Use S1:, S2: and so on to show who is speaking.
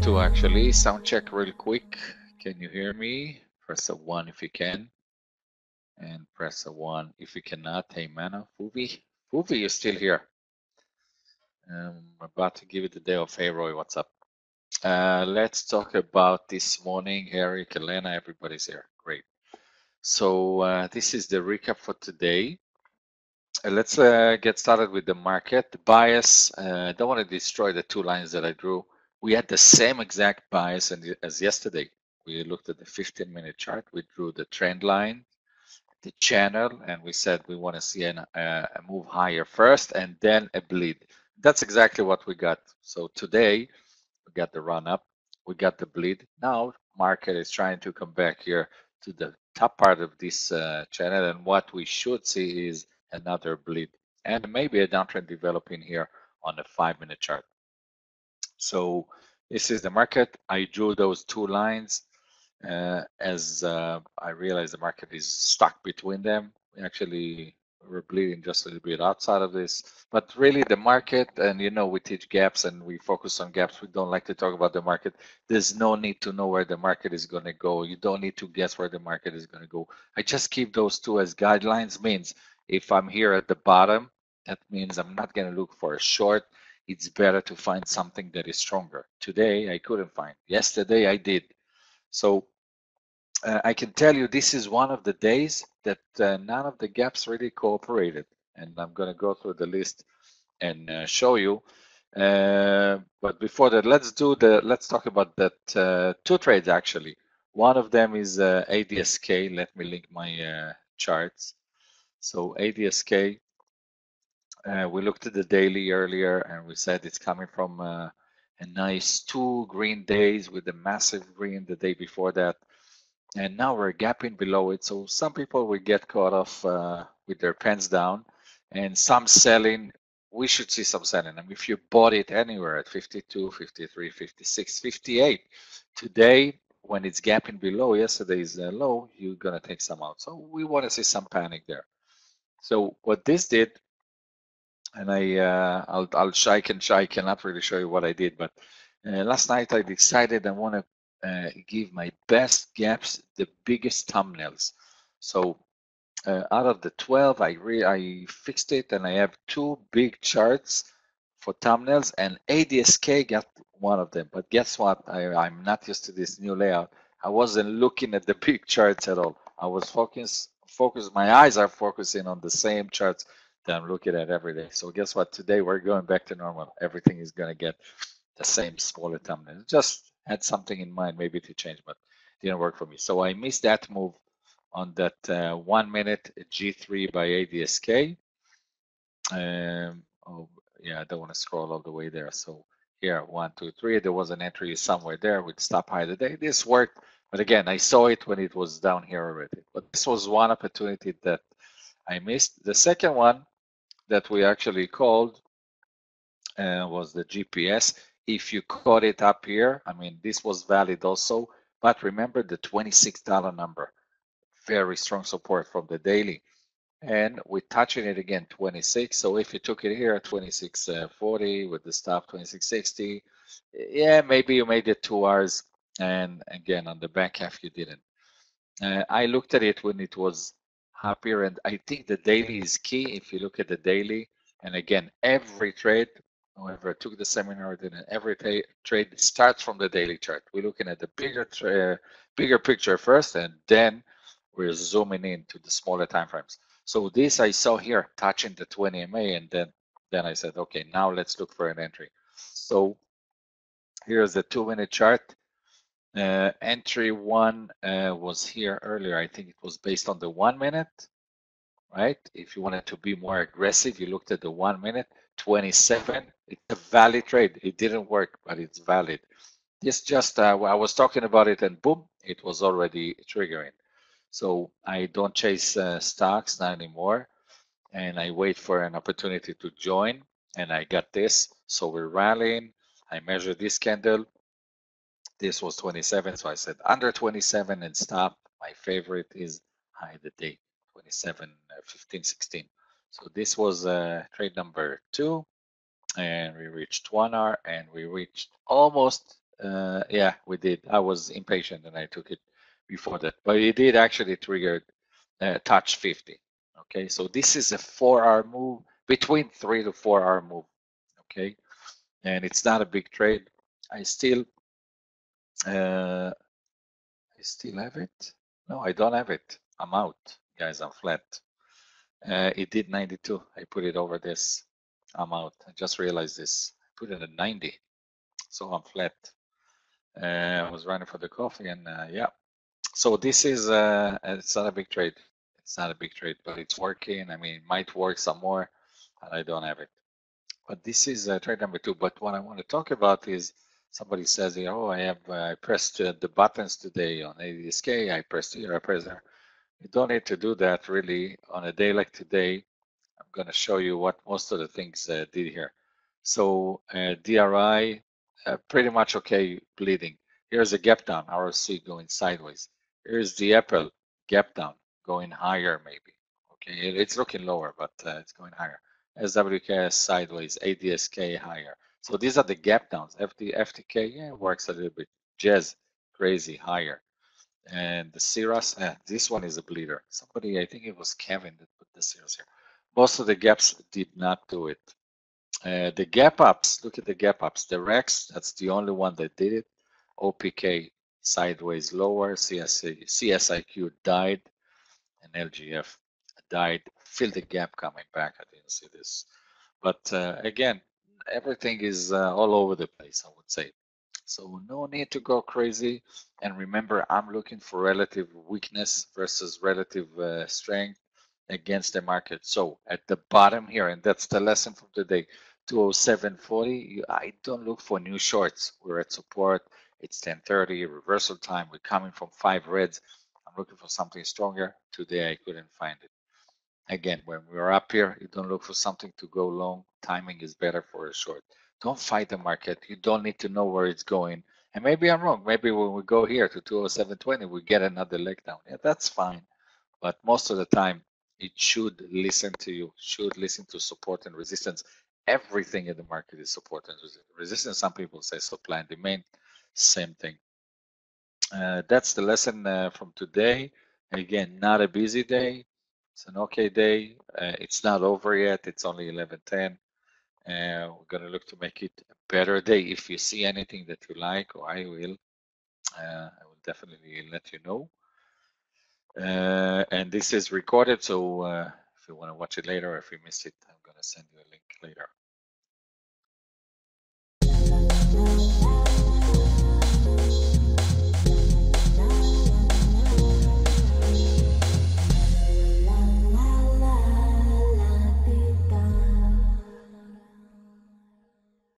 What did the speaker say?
S1: 2 actually. Sound check real quick. Can you hear me? Press a 1 if you can. And press a 1 if you cannot. Hey, Mano, Fuvi. Fuvi, you're still here. I'm about to give it the day of Hey, Roy, what's up? Let's talk about this morning. Eric, Elena, everybody's here. Great. So this is the recap for today. Let's get started with the market. The bias, I don't want to destroy the 2 lines that I drew. We had the same exact bias as yesterday. We looked at the 15-minute chart. We drew the trend line, the channel, and we said we want to see a move higher first and then a bleed. That's exactly what we got. So today, we got the run up, we got the bleed. Now, market is trying to come back here to the top part of this channel, and what we should see is another bleed and maybe a downtrend developing here on the 5-minute chart. So this is the market. I drew those 2 lines as I realized the market is stuck between them. Actually, we're bleeding just a little bit outside of this, but really the market, and you know, we teach gaps and we focus on gaps. We don't like to talk about the market. There's no need to know where the market is going to go. You don't need to guess where the market is going to go. I just keep those 2 as guidelines. Means if I'm here at the bottom, that means I'm not going to look for a short. It's better to find something that is stronger. Today, I couldn't find. Yesterday, I did. So I can tell you this is one of the days that none of the gaps really cooperated. And I'm going to go through the list and show you. But before that, let's talk about that 2 trades actually. One of them is ADSK. Let me link my charts. So ADSK, we looked at the daily earlier and we said it's coming from a nice 2 green days with a massive green the day before that. And now we're gapping below it. So some people will get caught off with their pens down, and some selling. We should see some selling. I mean, if you bought it anywhere at 52, 53, 56, 58, today, when it's gapping below yesterday's low, you're going to take some out. So we want to see some panic there. So what this did, and I cannot really show you what I did, but last night I decided I want to give my best gaps the biggest thumbnails. So out of the 12, I fixed it, and I have 2 big charts for thumbnails, and ADSK got one of them. But guess what? I'm not used to this new layout. I wasn't looking at the big charts at all. I was focused. My eyes are focusing on the same charts that I'm looking at every day. So guess what? Today we're going back to normal. Everything is going to get the same smaller thumbnail. Just had something in mind maybe to change, but didn't work for me. So I missed that move on that 1 minute G3 by ADSK. Oh, yeah, I don't want to scroll all the way there. So here, 1, 2, 3, there was an entry somewhere there with stop high today. This worked, but again, I saw it when it was down here already. But this was one opportunity that I missed. The second one that we actually called was the GPS. If you caught it up here, I mean, this was valid also, but remember the $26 number. Very strong support from the daily. And we're touching it again, 26. So if you took it here at 26.40 with the stop 26.60, yeah, maybe you made it 2 hours. And again, on the back half, you didn't. I looked at it when it was happier, and I think the daily is key. If you look at the daily, and again, every trade, whoever took the seminar did, every trade starts from the daily chart. We're looking at the bigger picture first, and then we're zooming into the smaller time frames. So this I saw here touching the 20 MA, and then I said, okay, now let's look for an entry. So here's the 2-minute chart. Entry 1 was here earlier. I think it was based on the 1 minute, right? If you wanted to be more aggressive, you looked at the 1 minute, 27. It's a valid trade. It didn't work, but it's valid. This just, I was talking about it, and boom, it was already triggering. So I don't chase stocks, not anymore, and I wait for an opportunity to join, and I got this. So we're rallying. I measure this candle. This was 27, so I said under 27 and stop. My favorite is high the day, 27, 15, 16. So this was trade number 2, and we reached 1 hour, and we reached almost Yeah, we did. I was impatient and I took it before that, but it did actually trigger touch 50. Okay, so this is a 4-hour move, between 3 to 4-hour move. Okay, and it's not a big trade. I still have it. No, I don't have it. I'm out, guys. I'm flat. It did 92. I put it over this. I'm out. I just realized this. I put it at 90, so I'm flat. I was running for the coffee, and yeah. So this is it's not a big trade. It's not a big trade, but it's working. I mean, it might work some more, and I don't have it. But this is trade number 2. But what I want to talk about is somebody says, oh, I pressed the buttons today on ADSK. I pressed here, I pressed there. You don't need to do that really on a day like today. I'm going to show you what most of the things did here. So DRI, pretty much okay, bleeding. Here's a gap down, ROC going sideways. Here's the Apple gap down, going higher maybe. Okay, it's looking lower, but it's going higher. SWKS sideways, ADSK higher. So these are the gap downs. FTK, yeah, works a little bit. Jazz, crazy, higher. And the Cirrus, this one is a bleeder. Somebody, I think it was Kevin that put the Cirrus here. Most of the gaps did not do it. The gap ups, look at the gap ups. The Rex, that's the only one that did it. OPK sideways lower, CSIQ died, and LGF died. Feel the gap coming back. I didn't see this. But again, everything is all over the place, I would say. So no need to go crazy. And remember, I'm looking for relative weakness versus relative strength against the market. So at the bottom here, and that's the lesson from today, 207.40, I don't look for new shorts. We're at support. It's 10:30, reversal time. We're coming from 5 reds. I'm looking for something stronger. Today I couldn't find it. Again, when we're up here, you don't look for something to go long. Timing is better for a short. Don't fight the market. You don't need to know where it's going. And maybe I'm wrong. Maybe when we go here to 207.20, we get another leg down. Yeah, that's fine. But most of the time, it should listen to you, should listen to support and resistance. Everything in the market is support and resistance. Some people say supply and demand, same thing. That's the lesson from today. Again, not a busy day. It's an okay day. It's not over yet. It's only 11:10. We're going to look to make it a better day. If you see anything that you like, or I will definitely let you know. And this is recorded, so if you want to watch it later, or if you missed it, I'm going to send you a link later.